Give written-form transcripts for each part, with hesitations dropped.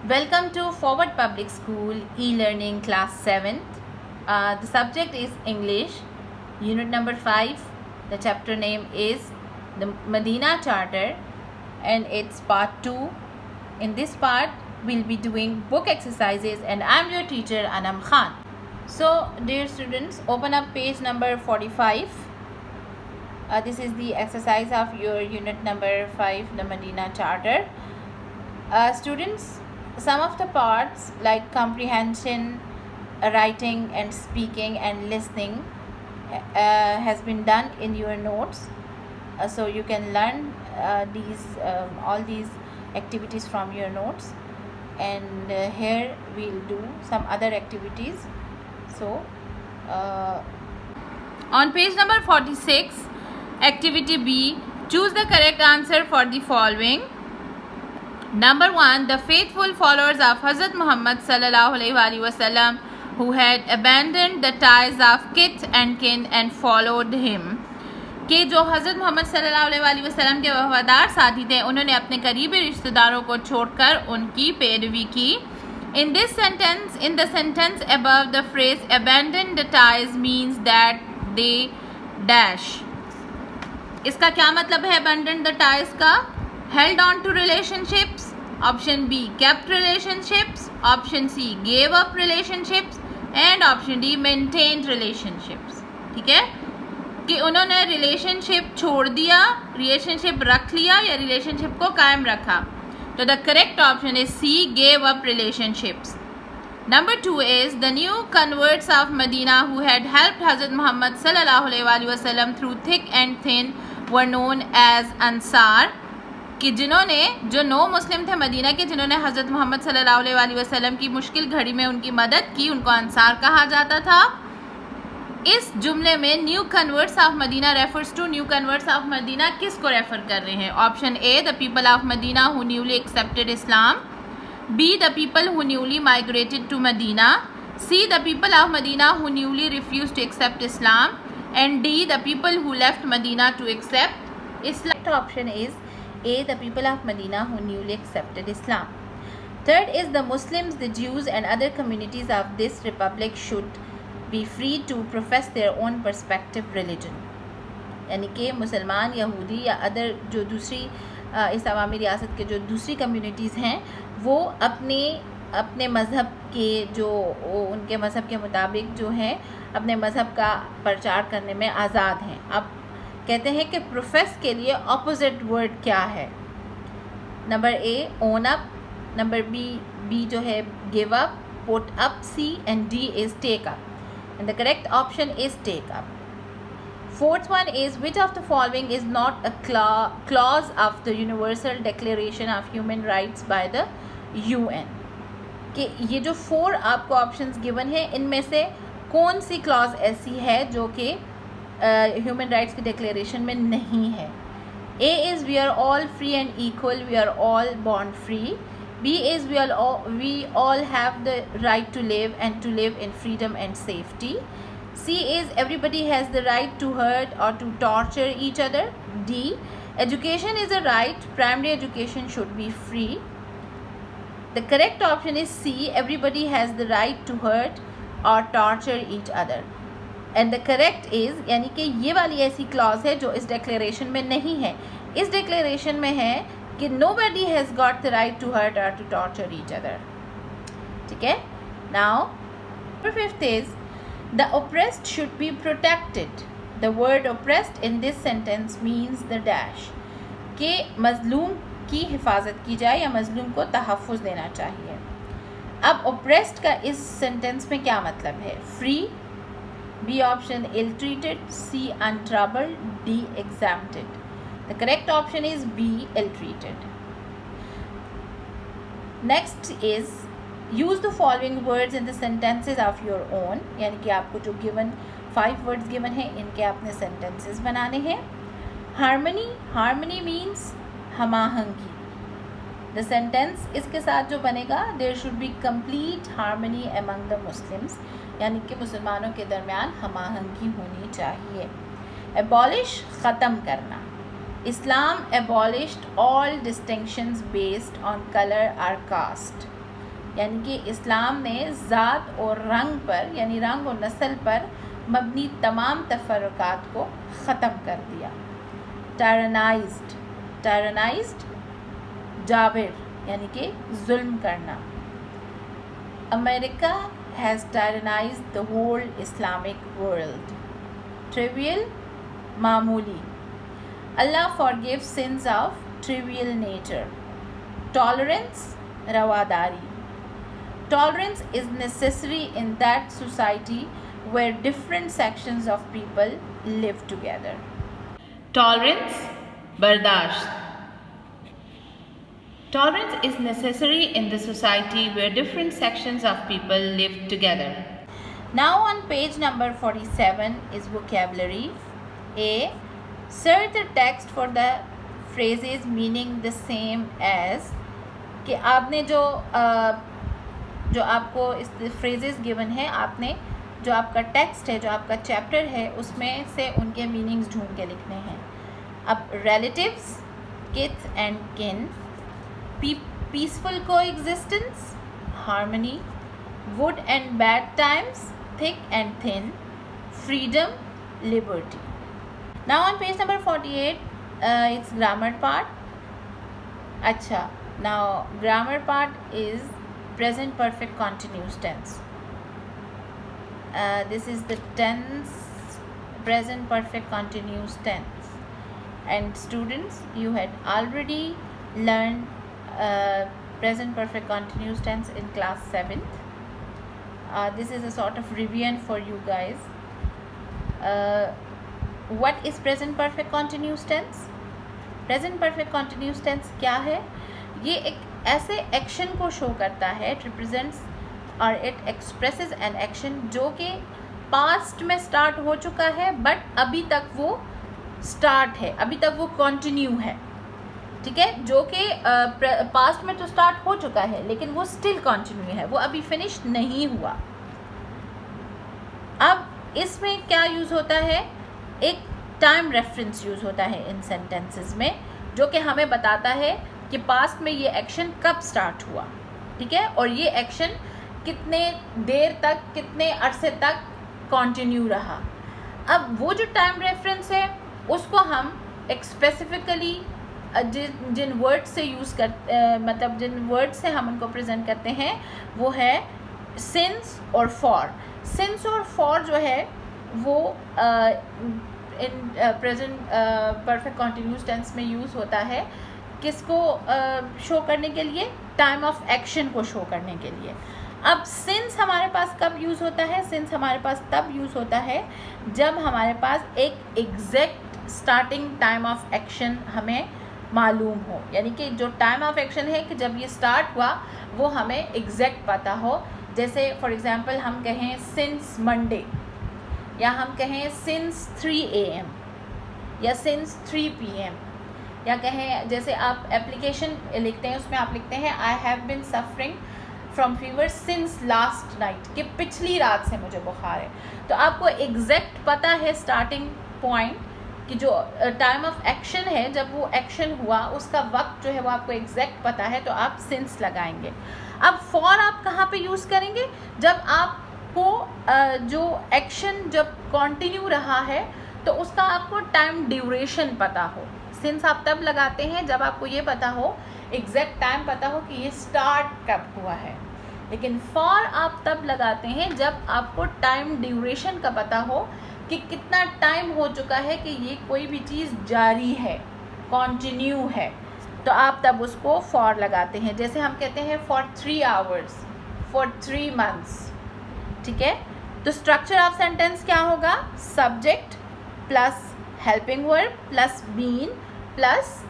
Welcome to Forward Public School e-learning class 7th. The subject is English, unit number 5. The chapter name is the Medina Charter and it's part 2. In this part, we'll be doing book exercises and I'm your teacher Anam Khan. So, dear students, open up page number 45. This is the exercise of your unit number 5, the Medina Charter. Students, some of the parts like comprehension, writing and speaking and listening has been done in your notes. So you can learn all these activities from your notes, and here we'll do some other activities. So on page number 46, activity B, choose the correct answer for the following. Number 1, the faithful followers of Hazrat Muhammad sallallahu alaihi wasallam who had abandoned the ties of kith and kin and followed him. कि जो हज़रत मोहम्मद सल्लल्लाहु अलैहि वसल्लम के वफादार साथी थे, उन्होंने अपने करीबी रिश्तेदारों को छोड़कर उनकी पैरवी की. In the sentence above, the phrase abandon the ties means that they dash. इसका क्या मतलब है abandon the ties का? Held on to relationships. Option B, kept relationships. Option C, gave up relationships. And option D, maintained relationships. ठीक है कि उन्होंने relationship छोड़ दिया, रिलेशनशिप रख लिया या रिलेशनशिप को कायम रखा. तो the correct option is C, gave up relationships. Number 2 is the new converts of Medina who had helped Hazrat Muhammad sallallahu alaihi wasallam through thick and thin were known as Ansar. कि जो no मुस्लिम थे Medina के, जिन्होंने हज़रत मोहम्मद सल्लल्लाहु अलैहि वसल्लम की मुश्किल घड़ी में उनकी मदद की, उनको अंसार कहा जाता था. इस जुमले में new converts of Medina refers to, new converts of Medina किसको रेफर कर रहे हैं? Option A, the people of Medina who newly accepted Islam. B, the people who newly migrated to Medina. C, the people of Medina who newly refuse to accept Islam. And D, the people who left Medina to accept Islam. Option is A, the people of Medina who newly accepted Islam. Third is the Muslims, the Jews and other communities of this republic should be free to profess their own perspective religion. यानी कि मुसलमान, यहूदी या other जो दूसरी इस अवामी रियासत के जो दूसरी कम्युनिटीज़ हैं, वो अपने मज़हब के जो उनके मज़हब के मुताबिक जो हैं अपने मज़हब का प्रचार करने में आज़ाद हैं. अब कहते हैं कि प्रोफेस के लिए ऑपोजिट वर्ड क्या है? Number A, own up. Number B जो है give up, put up. C and D is take up. And the correct option is take up. Fourth one is which of the following is not a clause of the universal declaration of human rights by the UN. कि ये जो 4 आपको options given है, इनमें से कौन सी clause ऐसी है जो कि ह्यूमन राइट्स की डिक्लेरेशन में नहीं है? A is we are all free and equal, we are all born free. B is we all have the right to live and to live in freedom and safety. C is everybody has the right to hurt और to torture each other. D, education is a right, primary education should be free. The correct option is C, everybody has the right to hurt और torture each other. And the correct is, यानी कि ये वाली ऐसी clause है जो इस declaration में नहीं है. इस डिक्लेरेशन में है कि nobody has got the right to hurt और टू टॉर्चर ईच अदर. ठीक है. Now number 5 is the oppressed should be protected. The word oppressed in this sentence means the dash. कि मजलूम की हिफाजत की जाए या मजलूम को तहफ़्फ़ुज़ देना चाहिए. अब ओप्रेस्ड का इस सेंटेंस में क्या मतलब है? Free. B option, ill-treated. C, untroubled. D, exempted. The correct option is B, ill-treated. Next is use the following words in the sentences of your own. यानी कि आपको जो given 5 words given है, इनके आपने sentences बनाने हैं. Harmony. Harmony means हमाहंगी. The sentence इसके साथ जो बनेगा, there should be complete harmony among the Muslims. यानी कि मुसलमानों के दरमियान हमाहंगी होनी चाहिए. Abolish, ख़त्म करना. Islam abolished all distinctions based on color or caste. यानी कि इस्लाम ने ज़ात और रंग पर यानी रंग और नस्ल पर मबनी तमाम तफर्रुकात को ख़त्म कर दिया। टायरनाइज्ड जाबिर यानी कि जुल्म करना। America has tyrannised the whole Islamic world. Trivial मामूली। Allah forgives sins of trivial nature. Tolerance रवादारी। Tolerance is necessary in that society where different sections of people live together. Tolerance, bardasht. Tolerance is necessary in the society where different sections of people live together. Now on page number 47 is vocabulary. A. Search the text for the phrases meaning the same as कि आपने जो आपको इस phrases given है, आपने जो आपका text है, जो आपका चैप्टर है, उसमें से उनके मीनिंग्स ढूंढ के लिखने हैं। अब relatives, kith and kin, peaceful coexistence, harmony, good and bad times, thick and thin, freedom, liberty. Now on page number 48 it's grammar part. अच्छा, now grammar part is present perfect continuous tense. This is the tense present perfect continuous tense, and students, you had already learned present perfect continuous tense in class 7th. This is a sort of revision for you guys. What is present perfect continuous tense? Present perfect continuous tense क्या है? ये एक ऐसे action को show करता है, it represents और it expresses an action जो कि पास्ट में स्टार्ट हो चुका है बट अभी तक वो स्टार्ट है, अभी तक वो कंटिन्यू है। ठीक है, जो कि पास्ट में तो स्टार्ट हो चुका है लेकिन वो स्टिल कंटिन्यू है, वो अभी फिनिश नहीं हुआ। अब इसमें क्या यूज़ होता है? एक टाइम रेफरेंस यूज़ होता है इन सेंटेंसेस में, जो कि हमें बताता है कि पास्ट में ये एक्शन कब स्टार्ट हुआ। ठीक है, और ये एक्शन कितने देर तक, कितने अरसे तक कंटिन्यू रहा। अब वो जो टाइम रेफरेंस है उसको हम एक स्पेसिफिकली जिन वर्ड से यूज़ कर मतलब जिन वर्ड से हम उनको प्रेजेंट करते हैं वो है सिंस और फॉर। सिंस और फॉर जो है वो in present perfect continuous tense में यूज़ होता है। किसको शो करने के लिए? टाइम ऑफ एक्शन को शो करने के लिए। अब सिंस हमारे पास कब यूज़ होता है? सिंस हमारे पास तब यूज़ होता है जब हमारे पास एक exact starting time of action हमें मालूम हो, यानी कि जो टाइम ऑफ एक्शन है कि जब ये स्टार्ट हुआ वो हमें एग्जैक्ट पता हो। जैसे फॉर एग्जांपल हम कहें सिंस मंडे, या हम कहें सिंस 3 AM या सिंस 3 PM, या कहें जैसे आप एप्लीकेशन लिखते हैं उसमें आप लिखते हैं I have been suffering from fever since last night, कि पिछली रात से मुझे बुखार है। तो आपको एग्जैक्ट पता है स्टार्टिंग पॉइंट कि जो टाइम ऑफ एक्शन है, जब वो एक्शन हुआ उसका वक्त जो है वो आपको एग्जैक्ट पता है, तो आप सिंस लगाएंगे। अब फॉर आप कहाँ पे यूज़ करेंगे? जब आपको जो एक्शन जब कंटिन्यू रहा है तो उसका आपको टाइम ड्यूरेशन पता हो। सिंस आप तब लगाते हैं जब आपको ये पता हो, एग्जैक्ट टाइम पता हो कि ये स्टार्ट कब हुआ है। लेकिन फॉर आप तब लगाते हैं जब आपको टाइम ड्यूरेशन का पता हो कि कितना टाइम हो चुका है कि ये कोई भी चीज़ जारी है, कंटिन्यू है, तो आप तब उसको फॉर लगाते हैं। जैसे हम कहते हैं फॉर 3 आवर्स, फॉर 3 मंथ्स। ठीक है, तो स्ट्रक्चर ऑफ सेंटेंस क्या होगा? Subject plus helping verb plus been plus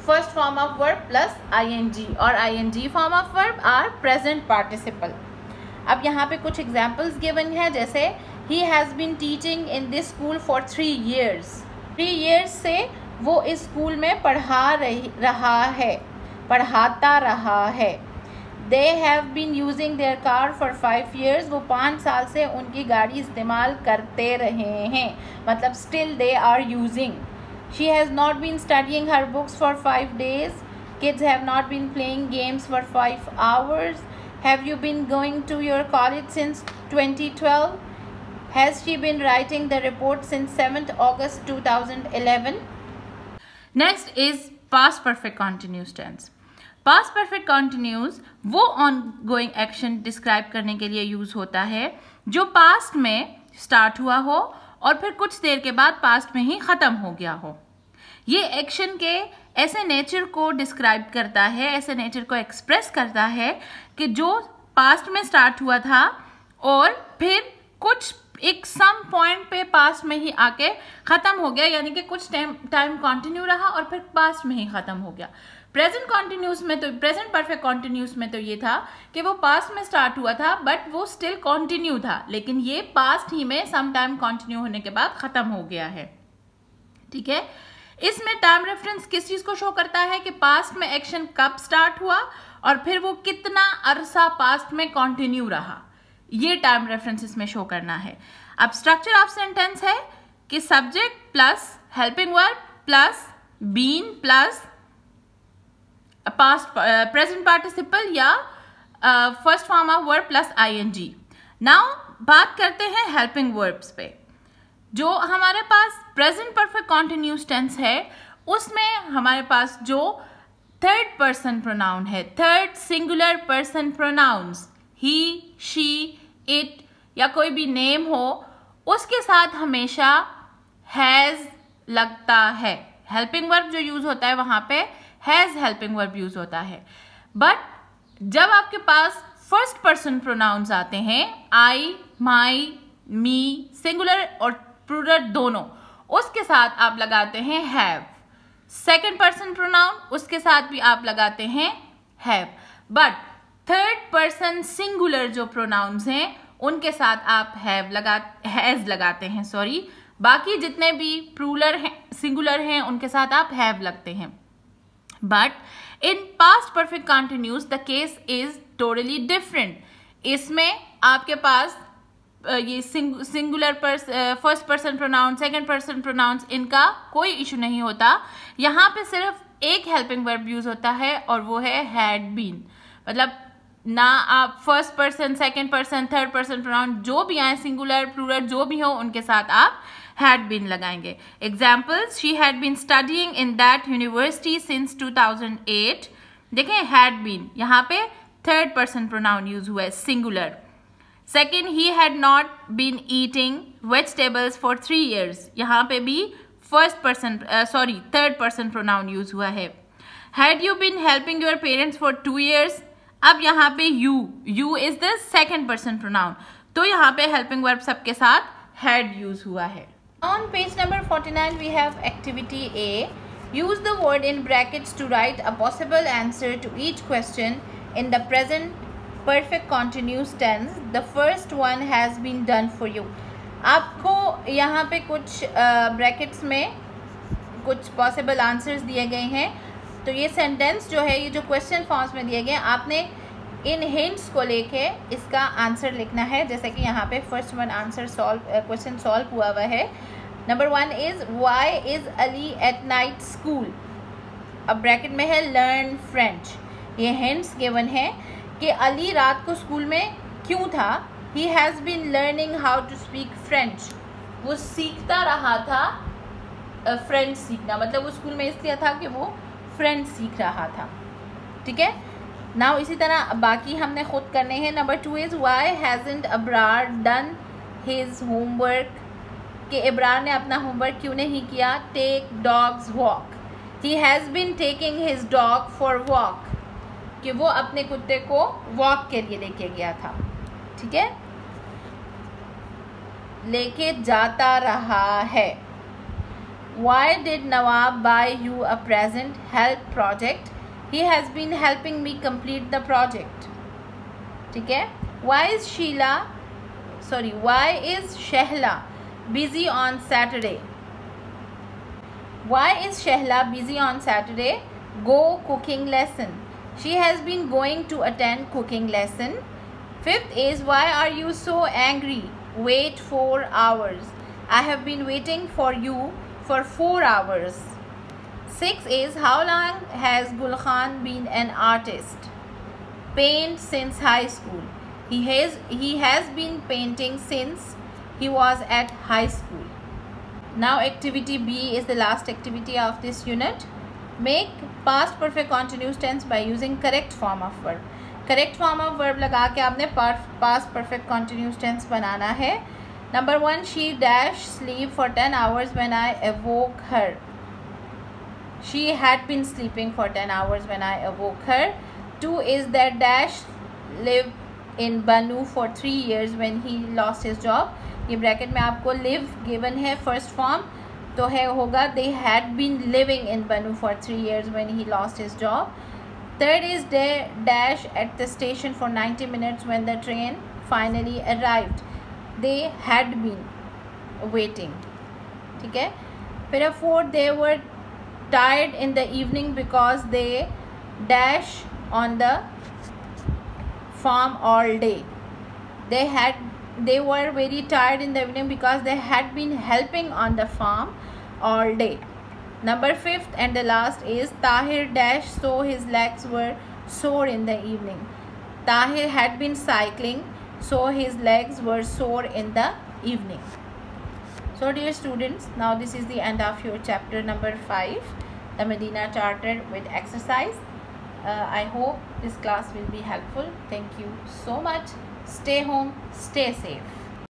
first form of verb plus ing, और ing form of verb are present participle. अब यहाँ पे कुछ एग्जाम्पल्स गिवन है, जैसे he has been teaching in this school for 3 years। 3 years से वो इस स्कूल में पढ़ाता रहा है। They have been using their car for 5 years। वो 5 साल से उनकी गाड़ी इस्तेमाल करते रहे हैं, मतलब still they are using. She has not been studying her books for 5 days। Kids have not been playing games for 5 hours. Have you been going to your college since 2012? Has she been writing the report since 7th August 2011? Next is past perfect continuous tense. Past perfect continuous वो ongoing action describe करने के लिए use होता है जो past में start हुआ हो और फिर कुछ देर के बाद past में ही खत्म हो गया हो. ये एक्शन के ऐसे नेचर को डिस्क्राइब करता है, ऐसे नेचर को एक्सप्रेस करता है कि जो पास्ट में स्टार्ट हुआ था और फिर कुछ एक सम पॉइंट पे पास्ट में ही आके खत्म हो गया, यानी कि कुछ टाइम कंटिन्यू रहा और फिर पास्ट में ही खत्म हो गया. प्रेजेंट कॉन्टिन्यूस में तो प्रेजेंट परफेक्ट कॉन्टिन्यूस में तो ये था कि वो पास्ट में स्टार्ट हुआ था बट वो स्टिल कंटिन्यू था, लेकिन ये पास्ट ही में सम टाइम कंटिन्यू होने के बाद खत्म हो गया है. ठीक है, इसमें टाइम रेफरेंस किस चीज को शो करता है कि पास्ट में एक्शन कब स्टार्ट हुआ और फिर वो कितना अरसा पास्ट में कंटिन्यू रहा, ये टाइम रेफरेंस इसमें शो करना है. अब स्ट्रक्चर ऑफ सेंटेंस है कि subject plus helping verb plus been plus past present participle या first form of verb plus ING. Now बात करते हैं हेल्पिंग वर्ब्स पे. जो हमारे पास प्रेजेंट परफेक्ट कॉन्टिन्यूस टेंस है उसमें हमारे पास जो थर्ड पर्सन प्रोनाउन है, third singular person pronouns, he, she, it या कोई भी नेम हो, उसके साथ हमेशा हैज लगता है. हेल्पिंग वर्ब जो यूज होता है वहां पे हैज हेल्पिंग वर्ब यूज होता है. बट जब आपके पास फर्स्ट पर्सन प्रोनाउंस आते हैं, आई, माई, मी, सिंगुलर और प्लूरल दोनों, उसके साथ आप लगाते हैं हैव. सेकंड पर्सन प्रोनाउन उसके साथ भी आप लगाते हैं have. But third person singular जो प्रोनाउंस हैं उनके साथ आप हैज लगाते हैं. बाकी जितने भी प्लूरल हैं, सिंगुलर हैं, उनके साथ आप हैव लगते हैं. But in past perfect continuous the case is totally different. इसमें आपके पास ये singular first person pronoun, second person pronouns, इनका कोई इशू नहीं होता. यहाँ पे सिर्फ एक हेल्पिंग वर्ब यूज होता है और वो है हैड बीन. मतलब ना आप first person, second person, third person pronoun जो भी आए, सिंगुलर प्लूरल जो भी हो, उनके साथ आप हैड बीन लगाएंगे. Examples, she had been studying in that university since 2008. देखें हैड बीन, यहाँ पे थर्ड पर्सन प्रोनाउन यूज हुआ है, singular. Second, he had not been eating vegetables for 3 years. यहाँ पे भी थर्ड पर्सन प्रोनाउन यूज हुआ है. Had you been helping your parents for 2 years. अब यहाँ पे you is the second person pronoun, तो यहाँ पे हेल्पिंग वर्ब सबके साथ हैड यूज हुआ है. On page number 49 we have activity A. Use the word in brackets to write a possible answer to each question in the present perfect continuous tense. The first one has been done for you. आपको यहाँ पे कुछ brackets में कुछ possible answers दिए गए हैं. तो ये सेंटेंस जो है, ये जो क्वेश्चन फॉर्म्स में दिए गए, आपने इन हिंट्स को लेके इसका आंसर लिखना है. जैसे कि यहाँ पे first one answer question solve हुआ है. Number 1 is why is Ali at night school. अब ब्रैकेट में है लर्न फ्रेंच. ये हिंट्स गिवन है कि अली रात को स्कूल में क्यों था. He has been learning how to speak French. वो सीखता रहा था फ्रेंच सीखना, मतलब वो स्कूल में इसलिए था कि वो फ्रेंच सीख रहा था. ठीक है. नाउ इसी तरह बाकी हमने खुद करने हैं. Number 2 is why hasn't Abrar done his homework. कि इब्रार ने अपना होमवर्क क्यों नहीं किया. Take dogs walk. He has been taking his dog for walk. कि वो अपने कुत्ते को वॉक के लिए लेके गया था. ठीक है, लेके जाता रहा है. Why did Nawab buy you a present? Help project. He has been helping me complete the project. ठीक है. Why is Shehla busy on Saturday? Why is Shehla busy on Saturday? Go cooking lesson. She has been going to attend cooking lesson. 5th is why are you so angry? Wait 4 hours. I have been waiting for you for 4 hours. 6 is how long has Gul Khan been an artist? Paint since high school. He has been painting since he was at high school. Now activity B is the last activity of this unit. Make past perfect continuous tense by using correct form of verb. Correct form of verb लगा के आपने past perfect continuous tense बनाना है. Number 1, she dash sleep for 10 hours when I awoke her. She had been sleeping for 10 hours when I awoke her. 2 is that dash lived in Banu for 3 years when he lost his job. ये bracket में आपको live given है first form, तो है होगा they had been living in Banu for 3 years when he lost his job. 3rd is they dash at the station for 90 minutes when the train finally arrived. They had been waiting. ठीक है. फिर 4th, they were tired in the evening because they dash on the farm all day. They were very tired in the evening because they had been helping on the farm all day. Number 5th and the last is Tahir dash so his legs were sore in the evening. Tahir had been cycling so his legs were sore in the evening. So dear students, now this is the end of your chapter number 5, the Medina Charter with exercise. I hope this class will be helpful. Thank you so much. Stay home, stay safe.